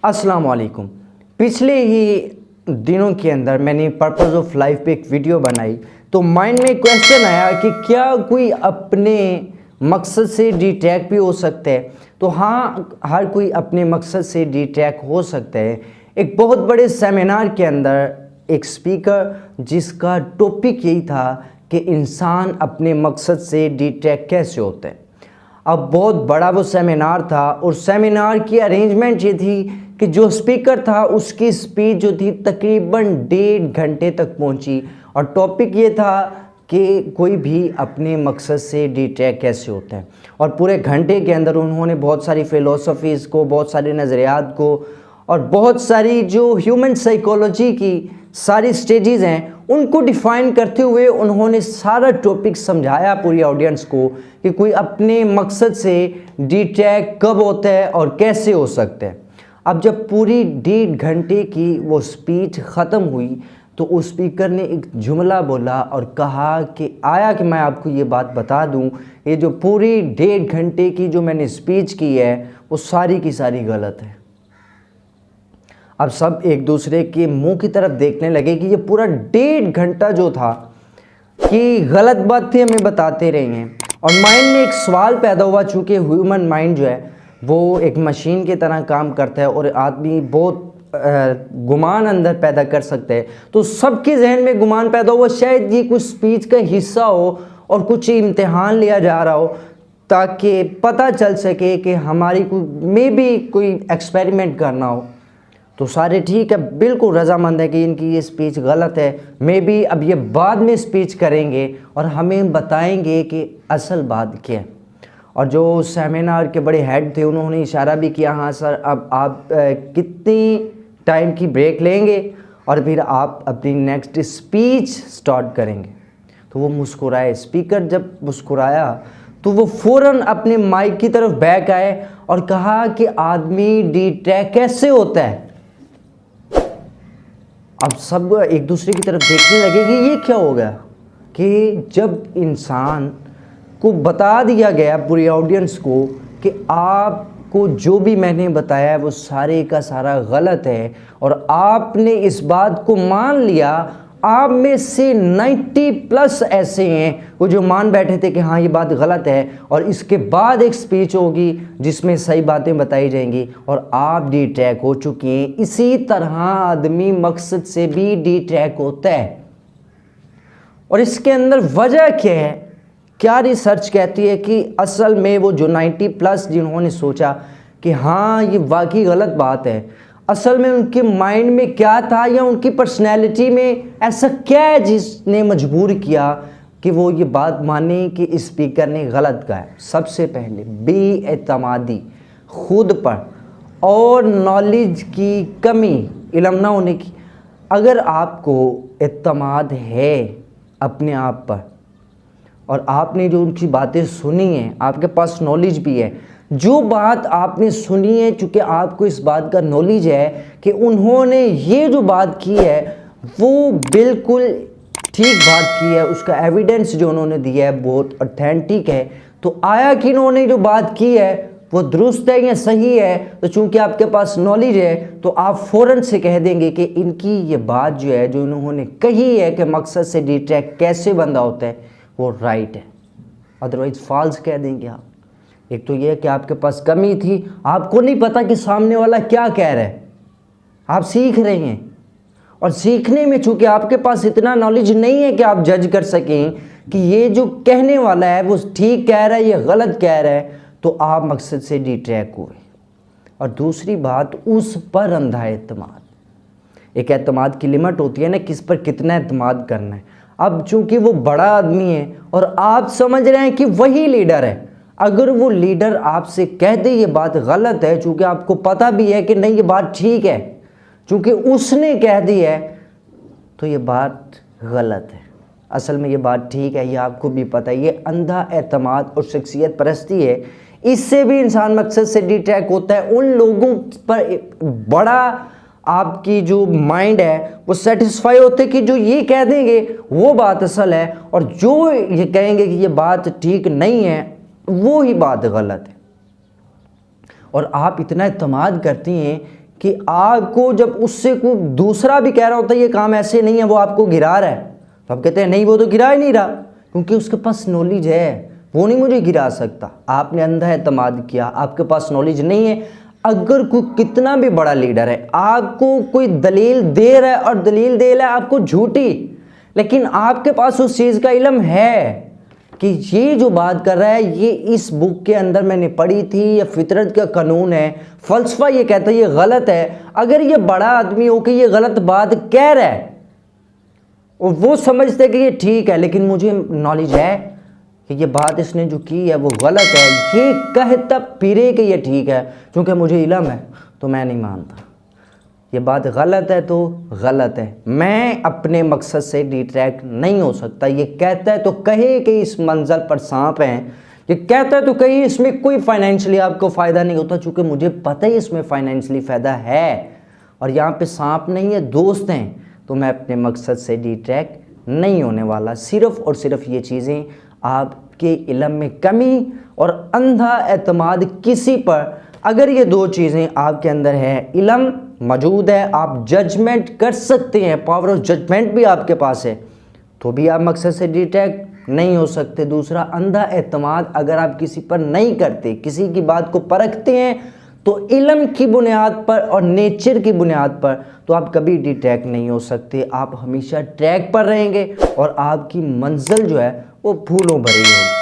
अस्सलाम वालेकुम। पिछले ही दिनों के अंदर मैंने पर्पस ऑफ लाइफ पे एक वीडियो बनाई, तो माइंड में क्वेश्चन आया कि क्या कोई अपने मकसद से डिट्रैक्ट भी हो सकता है। तो हाँ, हर कोई अपने मकसद से डिट्रैक्ट हो सकता है। एक बहुत बड़े सेमिनार के अंदर एक स्पीकर जिसका टॉपिक यही था कि इंसान अपने मकसद से डिट्रैक्ट कैसे होता है। अब बहुत बड़ा वो सेमिनार था और सेमिनार की अरेंजमेंट ये थी कि जो स्पीकर था उसकी स्पीच जो थी तकरीबन 1.5 घंटे तक पहुंची और टॉपिक ये था कि कोई भी अपने मकसद से डिट्रैक्ट कैसे होता है। और पूरे घंटे के अंदर उन्होंने बहुत सारी फ़िलोसफीज़ को, बहुत सारे नज़रियात को और बहुत सारी जो ह्यूमन साइकोलॉजी की सारी स्टेजेस हैं उनको डिफ़ाइन करते हुए उन्होंने सारा टॉपिक समझाया पूरी ऑडियंस को कि कोई अपने मकसद से डिट्रैक्ट कब होता है और कैसे हो सकता है। अब जब पूरी 1.5 घंटे की वो स्पीच ख़त्म हुई तो उस स्पीकर ने एक जुमला बोला और कहा कि आया कि मैं आपको ये बात बता दूं, ये जो पूरी 1.5 घंटे की जो मैंने स्पीच की है वो सारी की सारी गलत है। अब सब एक दूसरे के मुंह की तरफ देखने लगे कि ये पूरा 1.5 घंटा जो था कि गलत बात थी हमें बताते रहे हैं। और माइंड में एक सवाल पैदा हुआ, चूँकि ह्यूमन माइंड जो है वो एक मशीन की तरह काम करता है और आदमी बहुत गुमान अंदर पैदा कर सकते हैं। तो सबके जहन में गुमान पैदा हुआ शायद ये कुछ स्पीच का हिस्सा हो और कुछ इम्तिहान लिया जा रहा हो ताकि पता चल सके कि हमारी में भी कोई एक्सपेरिमेंट करना हो। तो सारे ठीक है, बिल्कुल रजामंद है कि इनकी ये स्पीच गलत है। मे बी अब ये बाद में स्पीच करेंगे और हमें बताएंगे कि असल बात क्या है। और जो सेमिनार के बड़े हेड थे उन्होंने इशारा भी किया, हाँ सर अब आप कितनी टाइम की ब्रेक लेंगे और फिर आप अपनी नेक्स्ट स्पीच स्टार्ट करेंगे। तो वो मुस्कुराए। स्पीकर जब मुस्कुराया तो वो फ़ौरन अपने माइक की तरफ बैक आए और कहा कि आदमी डिट्रैक्ट कैसे होता है। अब सब एक दूसरे की तरफ देखने लगे कि ये क्या हो गया कि जब इंसान को बता दिया गया पूरी ऑडियंस को कि आपको जो भी मैंने बताया है वो सारे का सारा गलत है और आपने इस बात को मान लिया। आप में से 90+ ऐसे हैं वो जो मान बैठे थे कि हाँ ये बात गलत है और इसके बाद एक स्पीच होगी जिसमें सही बातें बताई जाएंगी और आप डिट्रैक्ट हो चुके हैं। इसी तरह आदमी मकसद से भी डिट्रैक्ट होता है। और इसके अंदर वजह क्या है? क्या रिसर्च कहती है कि असल में वो जो 90+ जिन्होंने सोचा कि हाँ ये वाकई गलत बात है, असल में उनके माइंड में क्या था या उनकी पर्सनैलिटी में ऐसा क्या है जिसने मजबूर किया कि वो ये बात माने कि स्पीकर ने गलत कहा है। सबसे पहले बेएतमादी, खुद पर और नॉलेज की कमी, इल्म ना होने की। अगर आपको एतमाद है अपने आप पर और आपने जो उनकी बातें सुनी हैं, आपके पास नॉलेज भी है, जो बात आपने सुनी है, चूँकि आपको इस बात का नॉलेज है कि उन्होंने ये जो बात की है वो बिल्कुल ठीक बात की है, उसका एविडेंस जो उन्होंने दिया है बहुत ऑथेंटिक है, तो आया कि इन्होंने जो बात की है वो दुरुस्त है या सही है। तो चूँकि आपके पास नॉलेज है तो आप फ़ौरन से कह देंगे कि इनकी ये बात जो है जो इन्होंने कही है कि मकसद से डिट्रैक्ट कैसे बंदा होता है वो राइट है, अदरवाइज़ फॉल्स कह देंगे आप। एक तो ये है कि आपके पास कमी थी, आपको नहीं पता कि सामने वाला क्या कह रहा है, आप सीख रहे हैं और सीखने में चूँकि आपके पास इतना नॉलेज नहीं है कि आप जज कर सकें कि ये जो कहने वाला है वो ठीक कह रहा है या गलत कह रहा है, तो आप मकसद से डिट्रैक्ट हुए। और दूसरी बात, उस पर अंधा एतमाद। एक एतमाद की लिमिट होती है ना, किस पर कितना एतमाद करना है। अब चूँकि वो बड़ा आदमी है और आप समझ रहे हैं कि वही लीडर है, अगर वो लीडर आपसे कह दे ये बात गलत है, चूँकि आपको पता भी है कि नहीं ये बात ठीक है, चूँकि उसने कह दी है तो ये बात गलत है, असल में ये बात ठीक है, ये आपको भी पता है। ये अंधा एतमाद और शख्सियत परस्ती है, इससे भी इंसान मकसद से डिट्रैक्ट होता है। उन लोगों पर बड़ा आपकी जो माइंड है वो सेटिस्फाई होते कि जो ये कह देंगे वो बात असल है और जो ये कहेंगे कि ये बात ठीक नहीं है वो ही बात गलत है। और आप इतना एतमाद करती हैं कि आपको जब उससे कोई दूसरा भी कह रहा होता है ये काम ऐसे नहीं है, वो आपको गिरा रहा है, तो आप कहते हैं नहीं वो तो गिरा ही नहीं रहा, क्योंकि उसके पास नॉलेज है, वो नहीं मुझे गिरा सकता। आपने अंधा एतमाद किया, आपके पास नॉलेज नहीं है। अगर कोई कितना भी बड़ा लीडर है, आपको कोई दलील दे रहा है और दलील दे रहा है आपको झूठी, लेकिन आपके पास उस चीज़ का इल्म है कि ये जो बात कर रहा है ये इस बुक के अंदर मैंने पढ़ी थी, ये फितरत का कानून है, फलसफा ये कहता है ये गलत है। अगर ये बड़ा आदमी हो कि ये गलत बात कह रहा है और वो समझते कि ये ठीक है, लेकिन मुझे नॉलेज है कि ये बात इसने जो की है वो गलत है, ये कहता फिरे कि ये ठीक है, क्योंकि मुझे इल्म है तो मैं नहीं मानता। ये बात गलत है तो गलत है, मैं अपने मकसद से डिट्रैक्ट नहीं हो सकता। ये कहता है तो कहे कि इस मंजर पर सांप हैं, ये कहता है तो कहीं इसमें कोई फाइनेंशियली आपको फ़ायदा नहीं होता, चूँकि मुझे पता ही इसमें फाइनेंशियली फ़ायदा है और यहाँ पे सांप नहीं है दोस्त हैं, तो मैं अपने मकसद से डिट्रैक्ट नहीं होने वाला। सिर्फ़ और सिर्फ ये चीज़ें आपके इल्म में कमी और अंधा एतमाद किसी पर, अगर ये दो चीज़ें आपके अंदर है, इल्म मौजूद है, आप जजमेंट कर सकते हैं, पावर ऑफ जजमेंट भी आपके पास है, तो भी आप मकसद से डिट्रैक्ट नहीं हो सकते। दूसरा, अंधा एतमाद अगर आप किसी पर नहीं करते, किसी की बात को परखते हैं तो इल्म की बुनियाद पर और नेचर की बुनियाद पर, तो आप कभी डिट्रैक्ट नहीं हो सकते। आप हमेशा ट्रैक पर रहेंगे और आपकी मंजिल जो है वो फूलों भरी होगी।